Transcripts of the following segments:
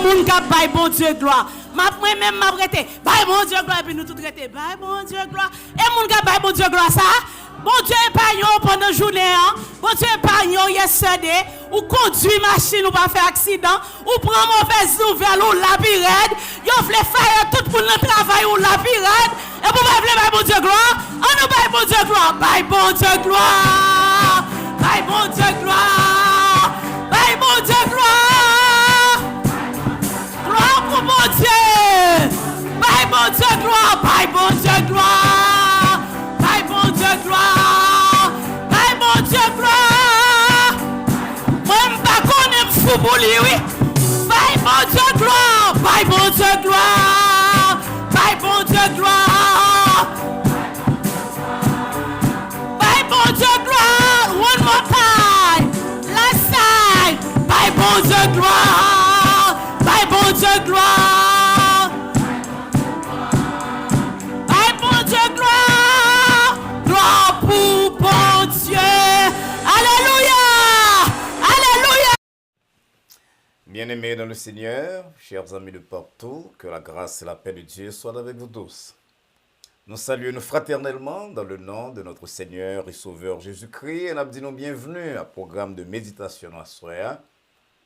monde qui baille bon Dieu gloire. Moi même m'a prêté, baille bon Dieu gloire et puis nous tout traiter, baille bon Dieu gloire. Et monde qui baille bon Dieu gloire ça. Bon Dieu épargne pendant la journée, hein? Bon Dieu épargne yesterday, ou conduit machine ou pas faire accident, ou prend mauvaise nouvelle ou labyrinthe, yo vle faire tout pour le travail ou labyrinthe, et vous voulez bon Dieu gloire, on nous baille bon Dieu gloire, baille bon Dieu gloire, baille bon Dieu gloire, baille bon Dieu gloire, gloire pour mon Dieu, baille bon Dieu gloire, baille bon Dieu gloire, baille bon Dieu gloire, baille bon Dieu gloire, moi m'pas connaître fou pour lui, oui, baille bon Dieu gloire, baille bon Dieu gloire, baille bon Dieu gloire, baille bon Dieu gloire, one more time, last time, baille bon Dieu gloire, baille bon Dieu gloire, baille bon Dieu gloire, gloire pour bon Dieu, alléluia, alléluia. Bien-aimés dans le Seigneur, chers amis de partout, que la grâce et la paix de Dieu soient avec vous tous. Nous saluons fraternellement dans le nom de notre Seigneur et Sauveur Jésus-Christ et nous disons bienvenue à programme de méditation à Soya,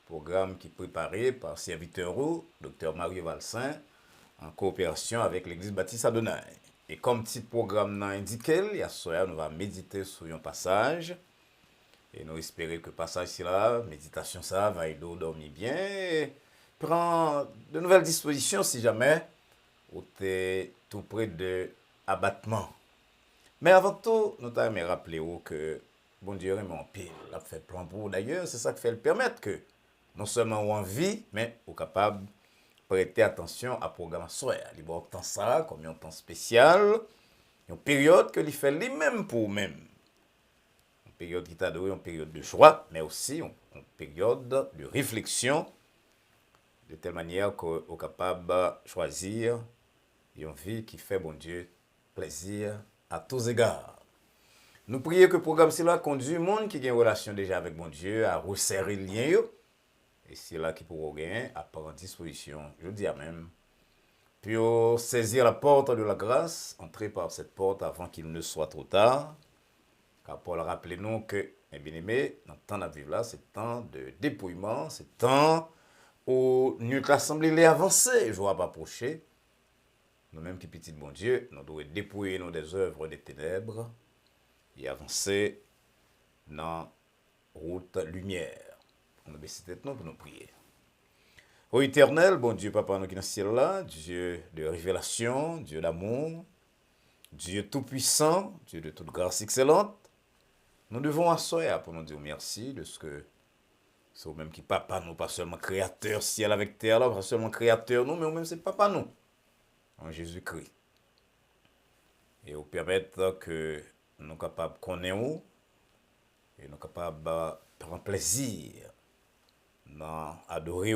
programme qui est préparé par serviteur Dr Mario Valsin en coopération avec l'Église Baptiste Adonai. Et comme petit programme n'a indiqué, il y a Soya, nous allons méditer sur un passage. Et nous espérons que le passage là, méditation ça, va aider à dormir bien. Et prend de nouvelles dispositions si jamais vous êtes tout près de abattement. Mais avant tout, nous t'aimons rappeler que bon Dieu aime en pile, il a fait plan pour vous. D'ailleurs, c'est ça qui fait le permettre que non seulement on en vie, mais on est capable de prêter attention à la programmation. Il y a un temps ça, comme un temps spécial, une période que il fait lui-même pour vous-même. Une période qui t'a donné une période de joie, mais aussi une période de réflexion, de telle manière qu'on est capable de choisir une vie qui fait, bon Dieu, plaisir à tous égards. Nous prions que le programme cela conduit le monde qui a une relation déjà avec bon Dieu à resserrer le lien. Et c'est là qu'il pourra gagner à prendre disposition, je dis à même, puis saisir la porte de la grâce, entrer par cette porte avant qu'il ne soit trop tard. Car Paul rappelez-nous que, mes bien-aimés, dans le temps de vivre là, c'est le temps de dépouillement, c'est le temps où notre assemblée est avancée, je vois pas approcher. Nous-mêmes qui petit bon Dieu, nous devons dépouiller nos des œuvres des ténèbres et avancer dans la route lumière. On a baissé tête pour nous prier. Ô éternel, bon Dieu, Papa, nous qui dans le ciel là, Dieu de révélation, Dieu d'amour, Dieu tout-puissant, Dieu de toute grâce excellente, nous devons asseoir pour nous dire merci de ce que c'est vous-même qui Papa nous, pas seulement créateur ciel avec terre là, pas seulement créateur nous, mais vous-même c'est Papa nous, en Jésus-Christ. Et vous permettre que nous sommes capables de connaître et nous sommes capables de prendre plaisir dans adorer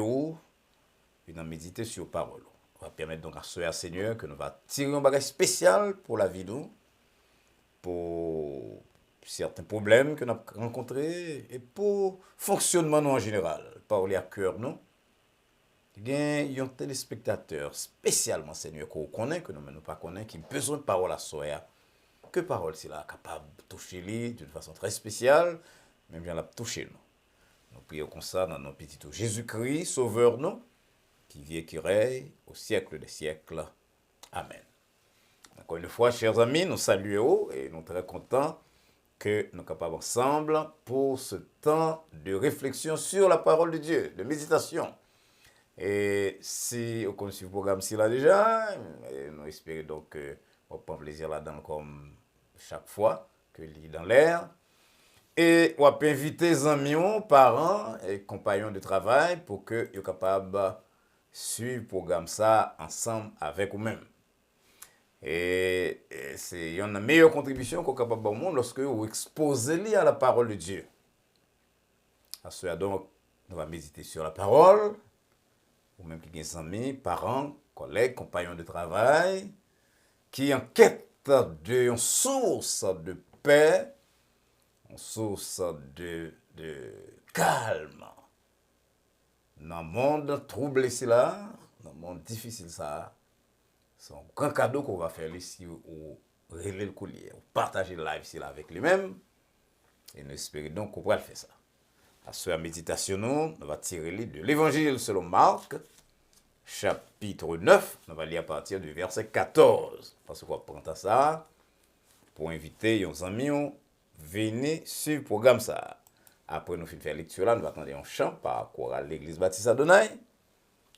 et dans méditer sur les paroles. On va permettre donc à ce Seigneur que nous va tirer un bagage spécial pour la vie nous, pour certains problèmes que nous avons rencontrés et pour le fonctionnement nous en général. Parler à cœur nous. Il y a un téléspectateur spécialement Seigneur qu'on connaît, que nous ne pas connaît, qui a besoin de paroles à soi. Que parole c'est là capable de toucher lui d'une façon très spéciale, même bien la toucher nous. Nous prions comme ça dans nos petits tours. Jésus-Christ, sauveur nous, qui vit et qui règne au siècle des siècles. Amen. Encore une fois, chers amis, nous saluons et nous sommes très contents que nous sommes capables ensemble pour ce temps de réflexion sur la parole de Dieu, de méditation. Et si vous connaissez le programme là déjà, nous espérons donc que vous prend plaisir là-dedans comme chaque fois que lit dans l'air. Et on peut inviter les amis, parents et compagnons de travail pour que soient capables de suivre le programme ça ensemble avec vous-même. Et c'est une meilleure contribution qu'on est capable au monde lorsque vous exposez à la parole de Dieu. À cela donc, nous allons méditer sur la parole, ou même qui ont des amis, parents, collègues, compagnons de travail, qui en quête d'une source de paix, une source de calme dans le monde troublé ici là, dans le monde difficile ça, c'est un grand cadeau qu'on va faire ici ou relever le collier, ou partager le live ici là avec lui-même. Et nous espérons donc qu'on pourra le faire ça. À ce méditation, nous va tirer de l'évangile selon Marc, chapitre 9, on va lire à partir du verset 14. Parce qu'on va prendre ça pour inviter nos amis à venir sur le programme ça. Après nous finir faire lecture là, nous attendons un chant par chorale l'église Baptiste Adonai.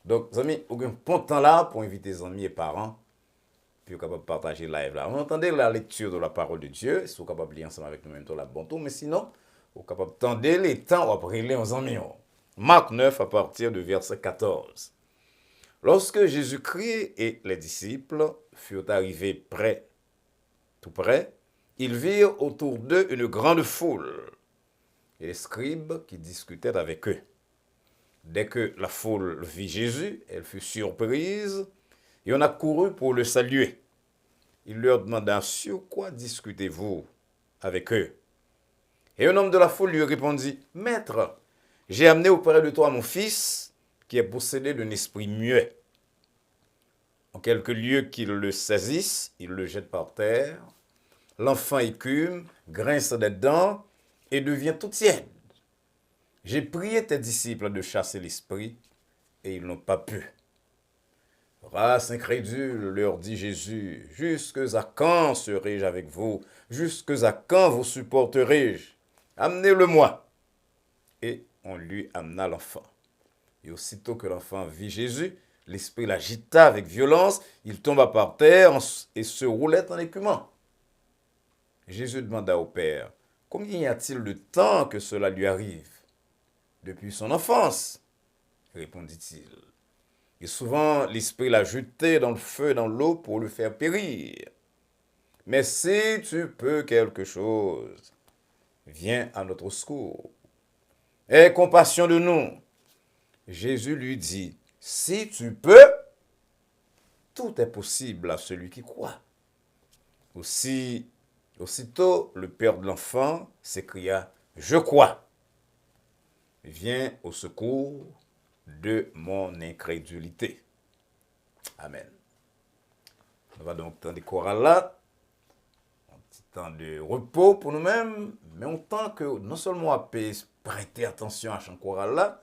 Donc, les amis, on a un bon temps là pour inviter les amis et parents, puis capable de partager live là. On entendait la lecture de la parole de Dieu, si vous êtes capable de lire ensemble avec nous même temps la bon tour, mais sinon, vous êtes capable de tendre les temps après les amis. Marc 9 à partir du verset 14. Lorsque Jésus-Christ et les disciples furent arrivés tout près, ils virent autour d'eux une grande foule et les scribes qui discutaient avec eux. Dès que la foule vit Jésus, elle fut surprise et on a couru pour le saluer. Il leur demanda, sur quoi discutez-vous avec eux? Et un homme de la foule lui répondit, Maître, j'ai amené auprès de toi mon fils qui est possédé d'un esprit muet. En quelques lieux qu'il le saisisse, il le jette par terre. L'enfant écume, grince des dents et devient tout tiède. J'ai prié tes disciples de chasser l'esprit et ils n'ont pas pu. Race incrédule, leur dit Jésus, jusque à quand serai-je avec vous? Jusque à quand vous supporterai-je? Amenez-le-moi. Et on lui amena l'enfant. Et aussitôt que l'enfant vit Jésus, l'esprit l'agita avec violence, il tomba par terre et se roulait en écumant. Jésus demanda au Père, combien y a-t-il de temps que cela lui arrive? Depuis son enfance, répondit-il. Et souvent, l'esprit l'a jeté dans le feu et dans l'eau pour le faire périr. Mais si tu peux quelque chose, viens à notre secours. Aie compassion de nous. Jésus lui dit, si tu peux, tout est possible à celui qui croit. Aussitôt, le père de l'enfant s'écria, je crois. Viens au secours de mon incrédulité. Amen. On va donc dans des chorales là, un petit temps de repos pour nous-mêmes, mais en tant que non seulement on peut prêter attention à chaque chorale là,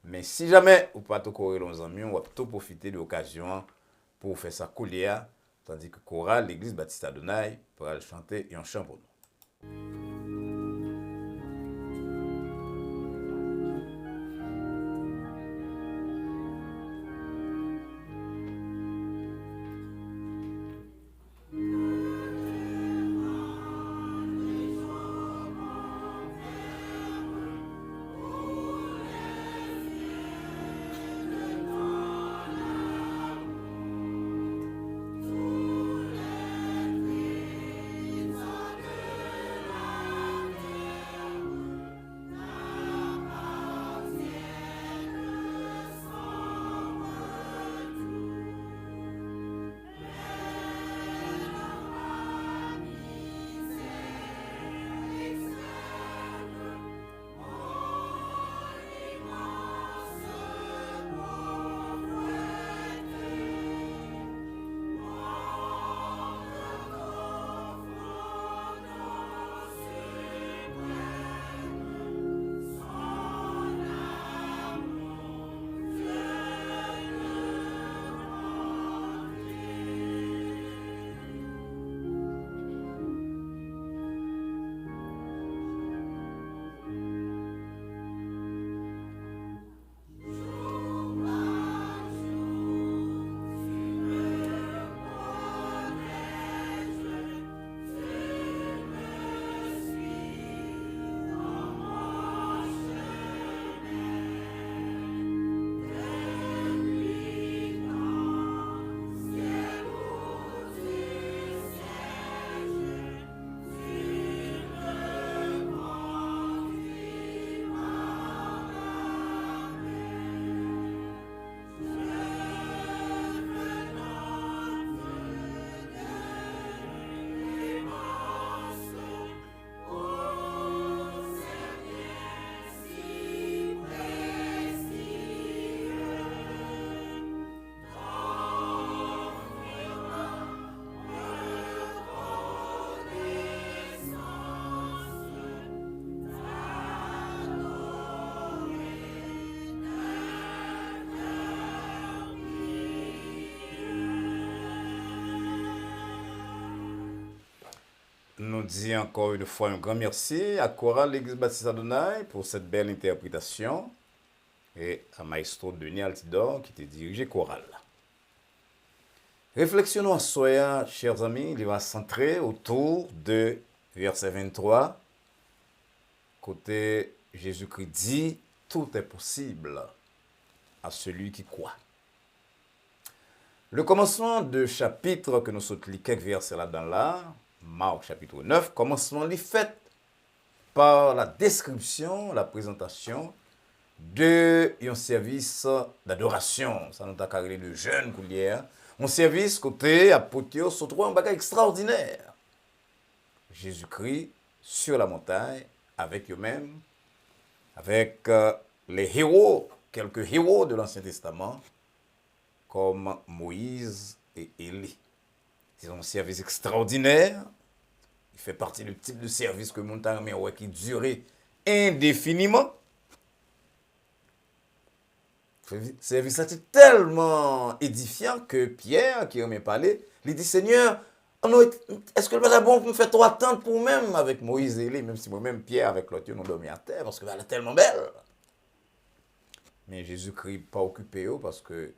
mais si jamais ou pas tout courir nos amis, on va tout profiter de l'occasion pour faire ça couler, tandis que chorale l'église Baptiste Adonai pourra le chanter et en chant pour nous. dis encore une fois un grand merci à Chorale l'Église Baptiste Adonai pour cette belle interprétation et à Maestro Denis Altidor qui te dirige Chorale. Réflexionnons à soi, chers amis, il va centrer autour de verset 23, côté Jésus-Christ dit, tout est possible à celui qui croit. Le commencement de chapitre que nous sommes quelques versets là-dedans là, Marc chapitre 9, commencement est fait par la description, la présentation de un service d'adoration. Ça nous a carré de jeunes coulières. Un service côté apôtre se trouve un bagage extraordinaire. Jésus-Christ sur la montagne avec eux-mêmes, avec les héros, quelques héros de l'Ancien Testament, comme Moïse et Élie. C'est un service extraordinaire. Il fait partie du type de service que Montagne qui durait indéfiniment. Le service est tellement édifiant que Pierre, qui aimait parler, lui dit, Seigneur, est-ce que le est bon pour me faire trop attendre pour même avec Moïse et Élie, même si moi-même, Pierre, avec l'autre, nous dormi à terre, parce qu'elle est tellement belle. Mais Jésus-Christ pas occupé parce que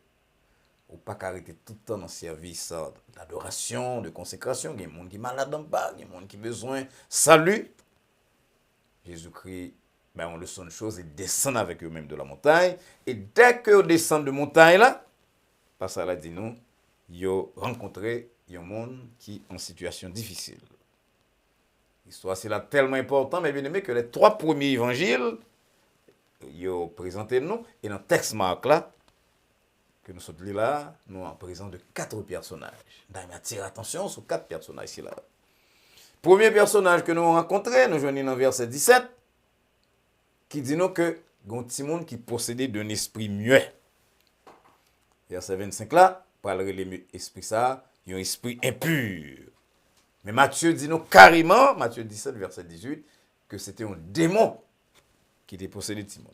ou pas arrêter tout le temps dans le service d'adoration, de consécration. Il y a des gens qui sont malades en bas, il y a des gens qui ont besoin de salut. Jésus-Christ, on le sent une chose, il descend avec eux-mêmes de la montagne. Et dès qu'ils descendent de la montagne, là, parce que là, dit nous, ils ont rencontré un monde qui est en situation difficile. L'histoire, c'est là tellement important, mais bien aimé, que les 3 premiers évangiles, ils ont présenté nous, et dans le texte Marc là, que nous sommes là, nous en présence de 4 personnages. D'ailleurs, attire attention sur 4 personnages ici là. Premier personnage que nous avons rencontré, nous joignons dans verset 17, qui dit nous que il y a un petit monde qui possédait d'un esprit muet. Verset 25 là, parler de l'esprit ça, il y a un esprit impur. Mais Matthieu dit nous carrément, Matthieu 17, verset 18, que c'était un démon qui était possédé de ce monde.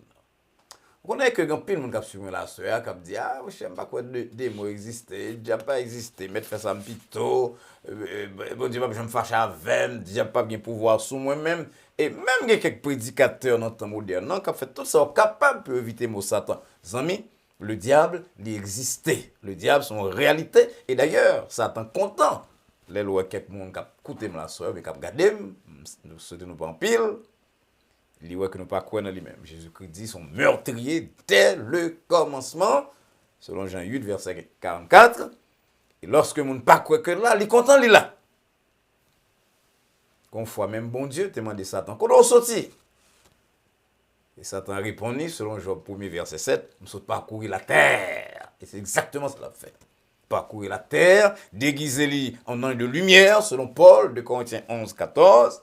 On connaît que quand pile monde qui suivre la soeur qui dit ah je sais pas quoi des mots exister, déjà pas exister, mettre faire ça un pito, bon Dieu pas je me fâche avec, déjà pas bien pouvoir sur moi-même et même il y a quelques prédicateurs dans le temps moderne non qui fait tout ça capable de éviter mon Satan. Amis, le diable il existait. Le diable c'est une réalité et d'ailleurs Satan content les lois quelques monde qui écouter la soeur mais qui regarder nous souhaitons nous pas en pile. Il dit que nous pas croire dans lui-même. Jésus-Christ dit son meurtrier dès le commencement, selon Jean 8, verset 44. Et lorsque nous ne pas croire que là, il est content, il est là. Qu'on fois même bon Dieu, demande Satan, qu'on doit sortir. Et Satan a répondu, selon Job 1er, verset 7, nous sommes parcourir la terre. Et c'est exactement ce qu'il a fait. Parcourir la terre, déguiser en ange de lumière, selon Paul, de Corinthiens 11, 14.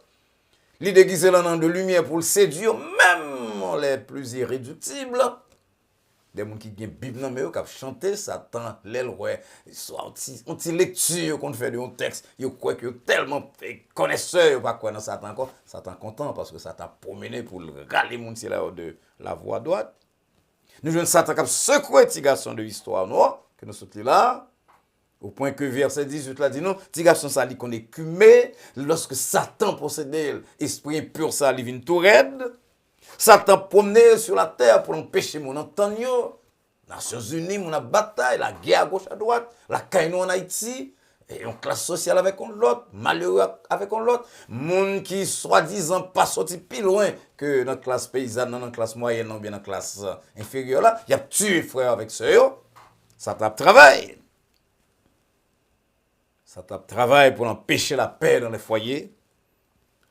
Il déguisé en ange de lumière pour le séduire, même les plus irréductibles. Des gens qui ont une Bible dans mais qui ont chanté, Satan, l'aile, ouais, soit une petite lecture qu'on fait de un texte, ils croient que tellement connaisseurs, pas quoi dans Satan encore. Satan content parce que Satan promené pour râler les gens là de la voie droite. Nous jouons Satan qui a secoué les garçons de l'histoire, non? Que nous sommes là. Au point que verset 18 là dit non, petit garçon ça dit qu'on est cumé, lorsque Satan possédait l'esprit impur ça il vient tout raide. Satan promenait sur la terre pour empêcher mon entendre. Nations Unies, mon bataille, la guerre à gauche à droite, la caïno en Haïti, et une classe sociale avec l'autre, malheureux avec l'autre, monde qui soi-disant pas sorti plus loin que notre classe paysanne, dans notre classe moyenne, non bien dans classe inférieure là, il a tué frère avec ce yo. Satan travaille. Ça travaille pour empêcher la paix dans les foyers,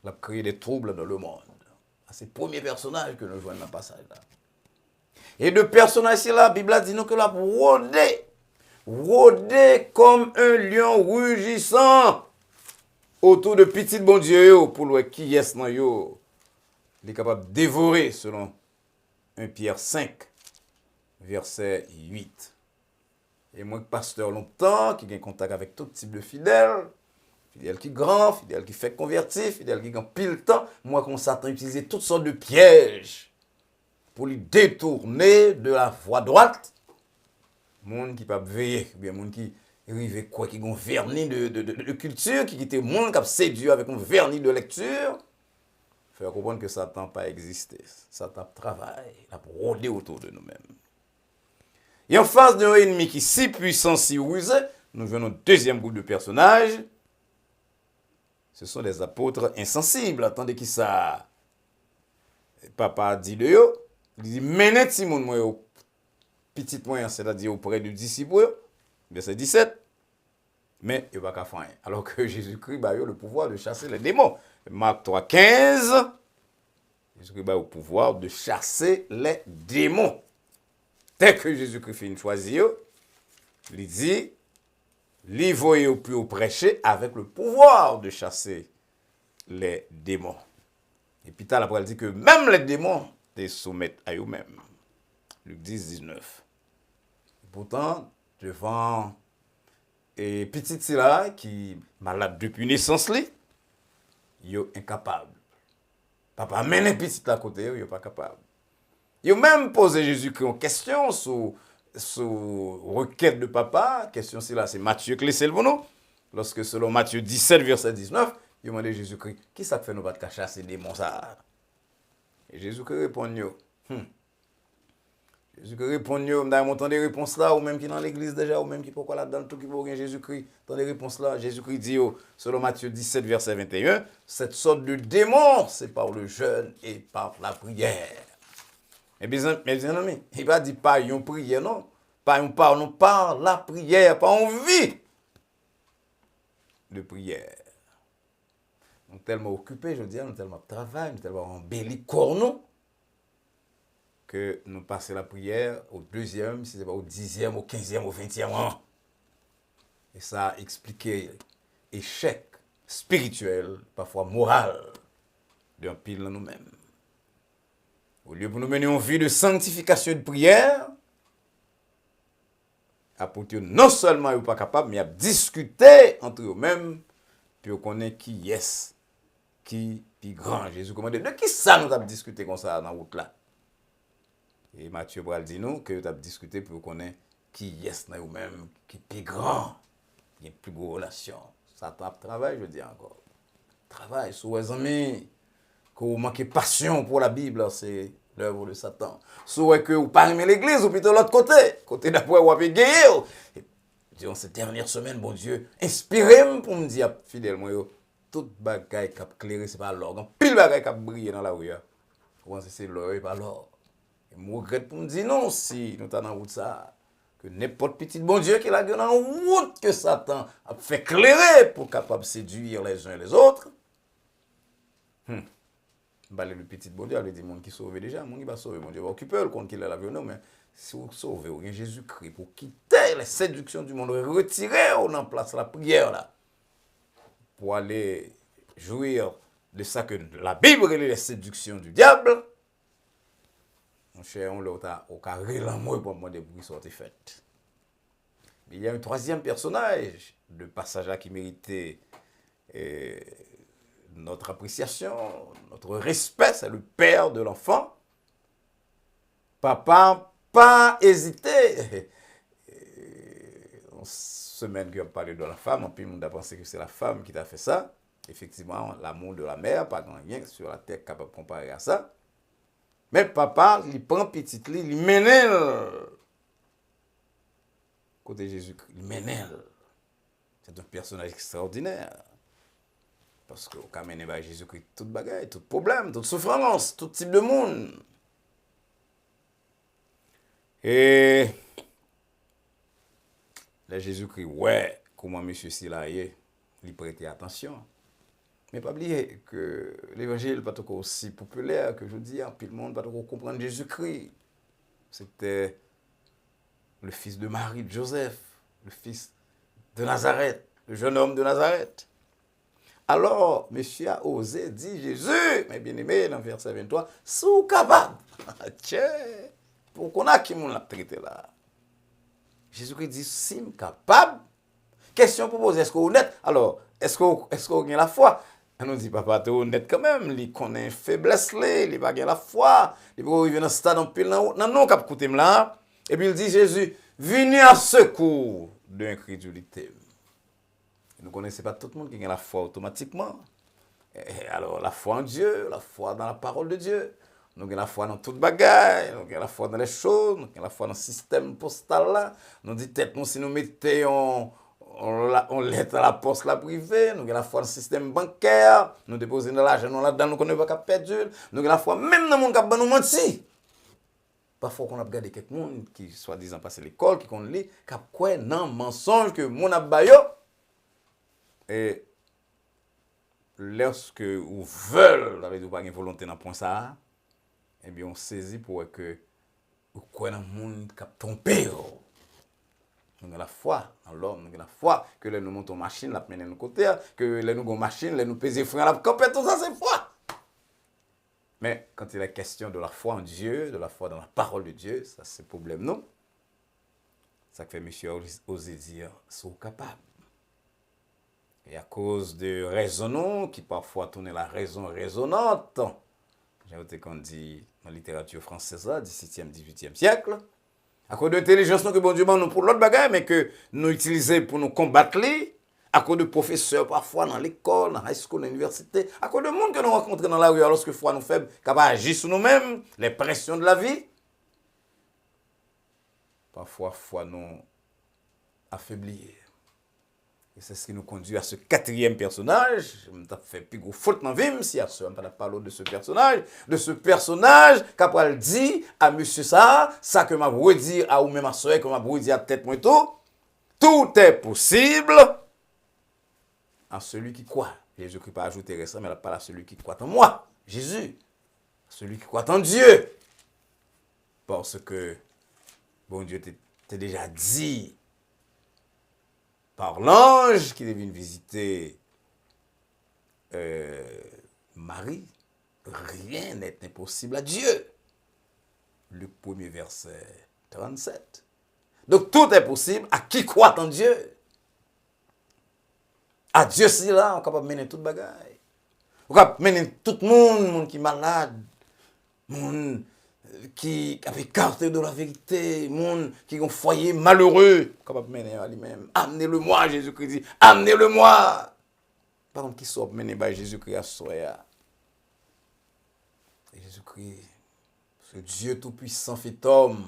la créer des troubles dans le monde. C'est le premier personnage que nous jouons dans le passage là. Et de personnages là, la Bible dit nous que la rôder comme un lion rugissant autour de petit bon Dieu pour le qui est dans yo. Il est capable de dévorer selon 1 Pierre 5 verset 8. Et moi, pasteur longtemps, qui a contact avec tout type de fidèles, fidèles qui grand, fidèles qui fait convertir, fidèles qui ont pile temps, moi, qu'on Satan utilisait toutes sortes de pièges pour lui détourner de la voie droite. Monde qui pas veiller, ou bien monde qui arrivé quoi qui a un vernis de culture, qui était monde qui a séduit avec un vernis de lecture. Faire comprendre que Satan n'a pas existé. Satan travaille, il a rôdé autour de nous-mêmes. Et en face d'un ennemi qui est si puissant, si rusé, nous venons au deuxième groupe de personnages. Ce sont des apôtres insensibles. Attendez qui ça? Papa dit de eux, il dit, menez Simon moi au petit moyen, c'est-à-dire auprès du disciple, verset 17. Mais il n'y a pas qu'à faire. Alors que Jésus-Christ a eu le pouvoir de chasser les démons. Marc 3, 15. Jésus-Christ a eu le pouvoir de chasser les démons. Dès que Jésus-Christ finit de choisir, il dit, il va au plus haut prêcher avec le pouvoir de chasser les démons. Et puis après, il dit que même les démons se soumettent à eux-mêmes. Luc 10, 19. Pourtant, devant et petit là qui malade depuis naissance, il est incapable. Papa amène petit à côté, il n'est pas capable. Il a même posé Jésus-Christ une question sous requête de papa. Question c'est Matthieu qui laisse le nous. Lorsque selon Matthieu 17, verset 19, il a demandé à Jésus-Christ, qui ça fait nous battre chasser des démons ça? Et Jésus-Christ répond, Jésus-Christ répond, on a entendu des réponses là, ou même qui dans l'église déjà, ou même qui pourquoi là-dedans, tout qui vaut rien Jésus-Christ, dans les réponses là, Jésus-Christ dit, selon Matthieu 17, verset 21, cette sorte de démon, c'est par le jeûne et par la prière. Et bien, mes amis, il va dire pas une prière, non, pas une parole, non, par la prière, pas envie de prière. Nous sommes tellement occupés, je veux dire, nous tellement travail, nous tellement embellis corps que nous passons la prière au deuxième, si ce n'est pas au 10e, au 15e, au 20e rang. Et ça a expliqué l'échec spirituel, parfois moral, d'un pile dans nous-mêmes. Au lieu de nous mener une vie de sanctification et de prière, apôtres non seulement ils ne sont pas capables, mais ils discuter entre eux-mêmes, puis on connaît qui est, qui est grand. Jésus commandait, de qui ça nous avons discuté comme ça dans la route là? Et Matthieu Bral dit nous que nous avons discuté pour connaître qui est dans eux-mêmes, qui est grand, qui a une plus grosse relation. Ça travaille, je dis encore. Travail sur les amis. Que vous manquez passion pour la Bible, c'est l'œuvre de Satan. Soit que vous pas aimez l'église, ou plutôt l'autre côté d'après vous avez gagné. Durant cette dernière semaine, bon Dieu, inspirez-moi pour me dire fidèlement, toute bagaille qui a éclairé, c'est pas l'or. Pile bagaille qui a brillé dans la rue. Comment c'est l'or et pas l'or. Et je regrette pour me dire non, si nous sommes dans la route ça, que n'importe petit bon Dieu qui l'a dans la route que Satan a fait éclairer pour capable séduire les uns et les autres. Le petit bon Dieu, il dit, monde qui sauve déjà, monde qui va sauver, mon Dieu va occuper le compte qu'il a la vie, mais si vous sauvez, vous avez Jésus-Christ pour quitter les séductions du monde, retirer en place la prière là, pour aller jouir de ça que la Bible est les séductions du diable. Mon cher, on l'a au carré l'amour pour moi des bruits sont faits. Mais il y a un troisième personnage de passage là qui méritait notre appréciation, notre respect, c'est le père de l'enfant. Papa, pas hésiter. En semaine que on parlé de la femme, puis on a pensé que c'est la femme qui t'a fait ça. Effectivement, l'amour de la mère, pas grand rien sur la terre capable de comparer à ça. Mais papa, il prend petit lit, il mène côté Jésus-Christ, il mène. C'est un personnage extraordinaire. Parce que quand même, Jésus-Christ, toute bagaille, tout problème, toute souffrance, tout type de monde. Et là, Jésus-Christ, ouais, comment monsieur Sila est, il prêtait attention. Mais pas oublier que l'évangile n'est pas encore aussi populaire que je dis, puis le monde ne va pas encore comprendre Jésus-Christ. C'était le fils de Marie, de Joseph, le fils de Nazareth, le jeune homme de Nazareth. Alors, monsieur a osé dire Jésus, mes bien-aimés, dans le verset 23, sous capable. Tiens, pourquoi on a qui l'a traité là? Jésus-Christ dit, si je suis capable, question pour poser, est-ce que vous êtes honnête? Alors, est-ce que vous avez la foi? On nous dit, papa, tu es honnête quand même, il connaît faiblesse, il n'a pas la foi, il peut arriver dans ce stade en pile, non, cap coûter là, Et puis il dit Jésus, venez à secours de l'incrédulité. Nous ne connaissons pas tout le monde qui a la foi automatiquement. Et alors, la foi en Dieu, la foi dans la parole de Dieu. Nous avons la foi dans toute bagaille, nous avons la foi dans les choses, nous avons la foi dans le système postal là. Nous disons peut-être nous si nous mettons on lettre à la poste la privée, nous avons la foi dans le système bancaire, nous déposons de l'argent là-dedans, nous ne connaissons pas qu'à perdre. Nous avons la foi même dans le monde qui nous mentir. Parfois, on a regardé quelqu'un qui, soi-disant, passé l'école, qui connaît, qui a quoi non mensonge que mon abayo. Et lorsque vous veulent, avec vous pas une volonté dans point ça, eh bien, on saisit pour que vous quoi dans le monde qui a trompé. Nous avons la foi dans l'homme, nous avons la foi que nous montons machine, la mener de côté, que nous avons machine, nous pesons frein, la camper, tout ça, c'est foi. Mais quand il est question de la foi en Dieu, de la foi dans la parole de Dieu, ça c'est problème, non? Ça fait monsieur oser dire, sont capables. Et à cause de raisonnons, qui parfois tournent la raison raisonnante, j'ai noté qu'on dit dans la littérature française, 17e, 18e siècle, à cause de l'intelligence que bon Dieu nous pour l'autre bagaille, mais que nous utilisons pour nous combattre, à cause de professeurs parfois dans l'école, dans high school, dans l'université, à cause de monde que nous rencontrons dans la rue, lorsque foi nous faibles, capables d'agir sur nous-mêmes, les pressions de la vie. Parfois, foi nous affaiblit. Et c'est ce qui nous conduit à ce quatrième personnage. Je me fait plus gros faute dans la vie, si à ce moment parler de ce personnage, qu'après dit à monsieur ça que m'a redire à ou même à soeur, que m'a redire à tête moi tout est possible à celui qui croit. Jésus-Christ pas ajouté récemment, mais elle parle à celui qui croit en moi, Jésus. Celui qui croit en Dieu. Parce que, bon Dieu t'a déjà dit par l'ange qui devait visiter Marie, rien n'est impossible à Dieu. Luc 1er verset 37. Donc tout est possible à qui croit en Dieu. À Dieu, c'est là, on est capable de mener toute bagaille. On est capable de mener tout le monde qui est malade, monde qui a écarté de la vérité, monde qui a un foyer malheureux, on est capable de mener à lui-même. Amenez-le-moi, Jésus-Christ dit, amenez-le-moi. Par contre, qui sort mener par Jésus-Christ à soi. Et Jésus-Christ, ce Dieu tout-puissant fait homme,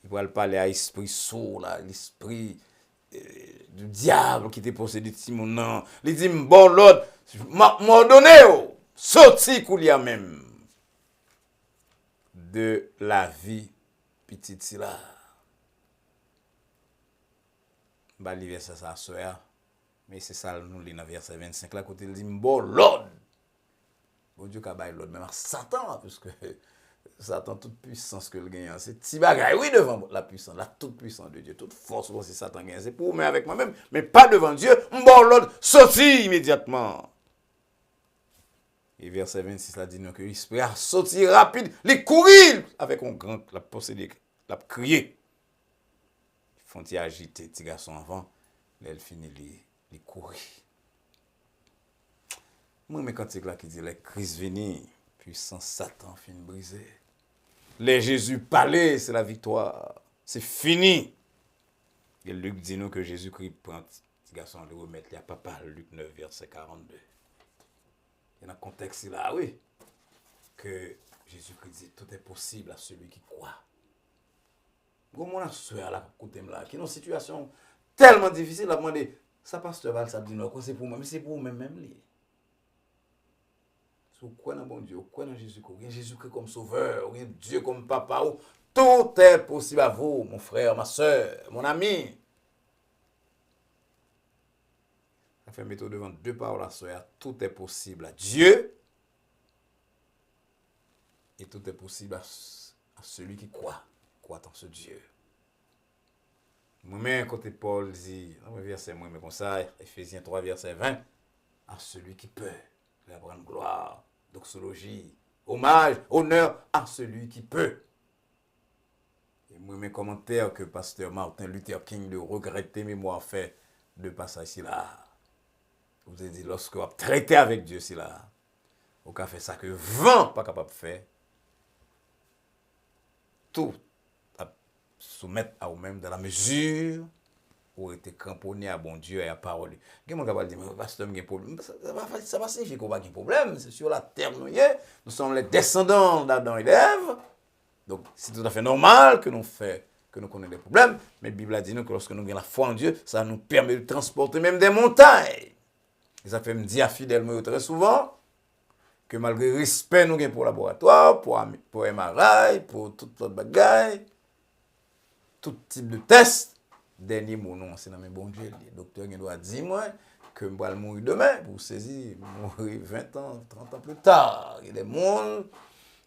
il va parler à l'esprit sourd, l'esprit du diable qui était possédé de Simon. Il dit, bon, l'autre, m'a donné, sorti qu'il y a même de la vie petite si là. Bah, le verset ça soeur, mais c'est ça nous lit dans verset 25 là côté il dit bon l'autre. Bon Dieu qu'a bail l'autre même à Satan parce que Satan toute puissance que le gagne c'est petit bagaille oui devant la puissance la toute puissance de Dieu toute force c'est Satan gagne c'est pour mais avec moi-même mais pas devant Dieu bon l'autre sorti immédiatement. Et verset 26 là dit nous que l'esprit a sorti rapide les courir avec un grand la posséder la crier font y agiter petit garçon avant elle finit les courir. Moi mais quand c'est là qui dit les crises venir puissance Satan fin brisé. Les Jésus parler, c'est la victoire. C'est fini. Et Luc dit nous que Jésus-Christ prend petit garçon le remettre à papa, Luc 9 verset 42. Il y a un contexte là oui que Jésus-Christ dit tout est possible à celui qui croit. Comment la soeur là côté là qui est dans une situation tellement difficile à demander ça pasteur Val ça dit non c'est pour moi mais c'est pour même lui. Vous croyez dans bon Dieu, vous croyez dans Jésus-Christ, Jésus-Christ comme sauveur, Dieu comme papa, tout est possible à vous, mon frère, ma soeur, mon ami. Ça fait mettre devant deux paroles à soeur, tout est possible à Dieu et tout est possible à celui qui croit en ce Dieu. Moi-même, côté Paul dit, dans le verset, moi, mais comme ça, Ephésiens 3, verset 20, à celui qui peut, la grande gloire, doxologie, hommage, honneur à celui qui peut. Et moi, mes commentaires que pasteur Martin Luther King de regretter mémoire fait de passage ici là. Vous avez dit, lorsque vous traitez avec Dieu ici là, vous avez fait ça que vent pas capable de faire. Tout soumettre à vous-même dans la mesure où été cramponné à bon Dieu et à la parole. Quelqu'un va dire, mais pasteur, il y a un problème. Ça va signifier qu'on n'a pas de problème. C'est sur la terre, nous sommes les descendants d'Adam et d'Ève. Donc, c'est tout à fait normal que nous connaissons des problèmes. Mais la Bible a dit que lorsque nous avons la foi en Dieu, ça nous permet de transporter même des montagnes. Et ça fait me dire fidèlement très souvent que malgré le respect nous avons pour le laboratoire, pour MRI, pour toute autre bagaille, tout type de test, dernier mot, non, c'est dans mes bons Dieu. Le docteur doit dire moi que je vais mourir demain pour saisir, mourir 20 ans, 30 ans plus tard. Il y a des mondes.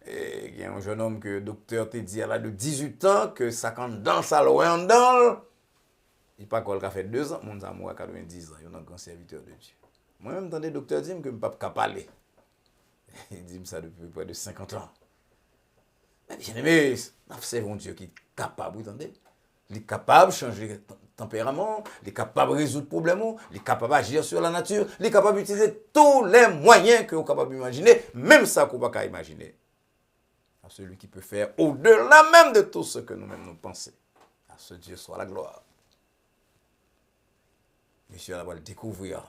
Et il y a un jeune homme que le docteur te dit à l'âge de 18 ans que ça quand dans ça loin dans il pas quoi fait 2 ans mon amour à 90 ans il est un grand serviteur de Dieu. Moi-même entendez le docteur dit que je ne peux pas parler. Il dit ça depuis près de 50 ans. Mais bien aimé, c'est un Dieu qui est capable, vous entendez? Il est capable de changer le tempérament, il est capable de résoudre le problème, il est capable d'agir sur la nature, il est capable d'utiliser tous les moyens que vous êtes capable d'imaginer, même ça qu'on ne peut pas imaginer. À celui qui peut faire au-delà même de tout ce que nous-mêmes nous pensons. À ce Dieu soit la gloire. Monsieur, on va le découvrir.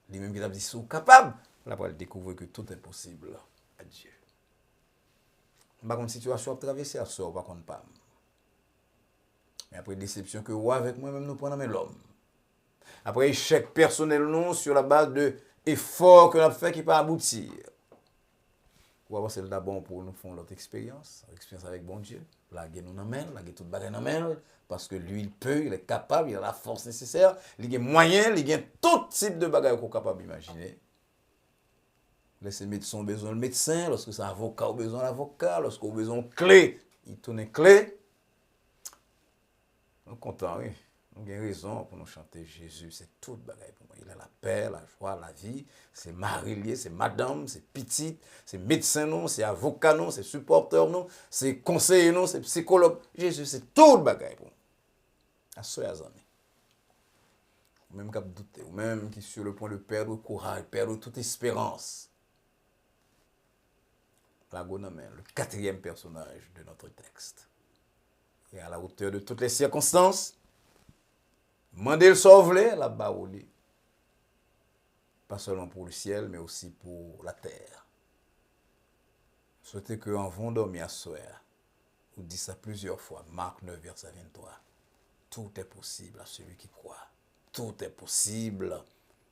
Lui-même qui a dit, sont capables, on va le découvrir que tout est possible à Dieu. Par contre, situation à traverser à sort, par contre, pas. Mais après déception que ouais, avec moi-même, nous prenons l'homme. Après échec personnel, nous, sur la base de efforts que nous avons fait qui ne pas aboutir. Ou avoir c'est d'abord pour nous faire notre expérience avec bon Dieu. La guerre nous amène, la guerre toute bagarre nous amène, parce que lui, il peut, il est capable, il a la force nécessaire, il a moyen, il a tout type de bagarre qu'on est capable d'imaginer. Laissez médecin besoin de médecin, lorsque c'est avocat, besoin d'avocat, lorsque vous besoin de clé, il tourne clé. Nous sommes contents, oui. Nous avons raison pour nous chanter Jésus, c'est tout bagaille pour moi. Il a la paix, la joie, la vie. C'est mari, c'est madame, c'est petite, c'est médecin, non, c'est avocat, non, c'est supporter, non, c'est conseiller, non, c'est psychologue. Jésus, c'est tout bagaille pour moi. À ceux et à amis. Ou même qui a douté, ou même qui est sur le point de perdre courage, perdre toute espérance. La Gonamène, le 4e personnage de notre texte. Et à la hauteur de toutes les circonstances, mandez le sauver, la baouli. Pas seulement pour le ciel, mais aussi pour la terre. Souhaitez qu'en vont dormir à soir, vous dites ça plusieurs fois, Marc 9, verset 23. Tout est possible à celui qui croit. Tout est possible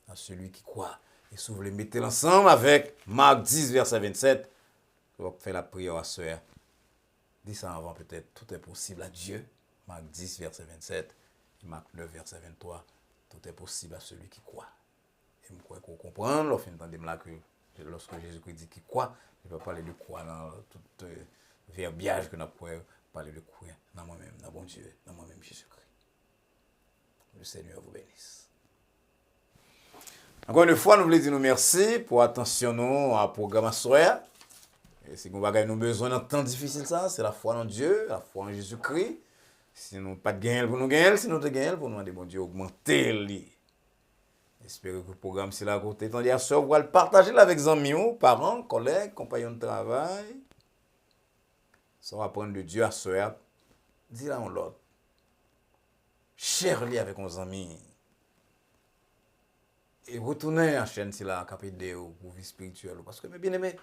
à celui qui croit. Et si vous voulez mettre ensemble avec Marc 10, verset 27, vous faire la prière à soir. Dis ça avant peut-être, tout est possible à Dieu. Marc 10, verset 27. Marc 9, verset 23, tout est possible à celui qui croit. Et je crois qu'on comprend, lorsque Jésus-Christ dit qu'il croit, il ne va pas parler de croire dans tout verbiage que nous pouvons parler de croire dans moi-même, dans mon Dieu, dans moi-même Jésus-Christ. Le Seigneur vous bénisse. Encore une fois, nous voulons dire merci pour attention nous à programme soir. Et si nous avons besoin d'un temps difficile, ça, c'est la foi en Dieu, la foi en Jésus-Christ. Si nous pas de gain pour nous gagner, si nous de gain pour nous demander bon Dieu augmenter lui. J'espère que le programme c'est là côté tandis à soeur vous le partager avec amis, parents, collègues, compagnons de travail. Ça va apprendre de Dieu à soeur. Dis-la en l'autre. Cher-lui avec nos amis. Et retournez à la chaîne si la capide pour vie spirituelle parce que mes bien-aimés,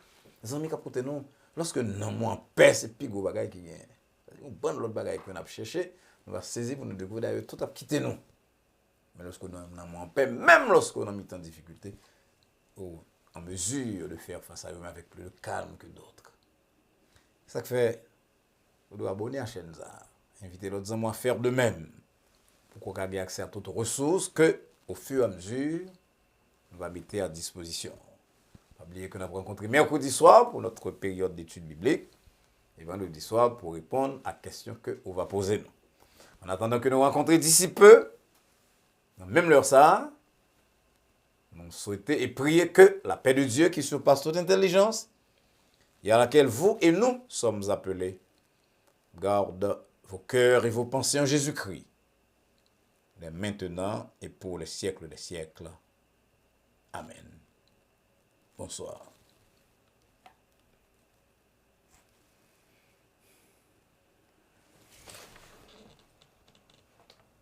les amis qui nous lorsque nous en paix c'est plus gros bagaille qui gagne. Une bonne l'autre bagaille qu'on a cherché, on va saisir pour nous découvrir d'ailleurs tout a quitté nous. Mais lorsque nous sommes en paix, même lorsque nous sommes en difficulté, en mesure de faire face à eux avec plus de calme que d'autres. C'est ça que fait, vous devez abonner à la chaîne, inviter l'autre amis à faire de même, pour qu'on ait accès à toutes les ressources que, au fur et à mesure, nous va mettre à disposition. Pas oublier que nous avons rencontré mercredi soir pour notre période d'études bibliques. Et vendredi soir pour répondre à la question que on va poser nous. En attendant que nous rencontrions d'ici peu, dans même l'heure ça, nous souhaitons et prier que la paix de Dieu qui surpasse toute intelligence, et à laquelle vous et nous sommes appelés, garde vos cœurs et vos pensées en Jésus-Christ, dès maintenant et pour les siècles des siècles. Amen. Bonsoir.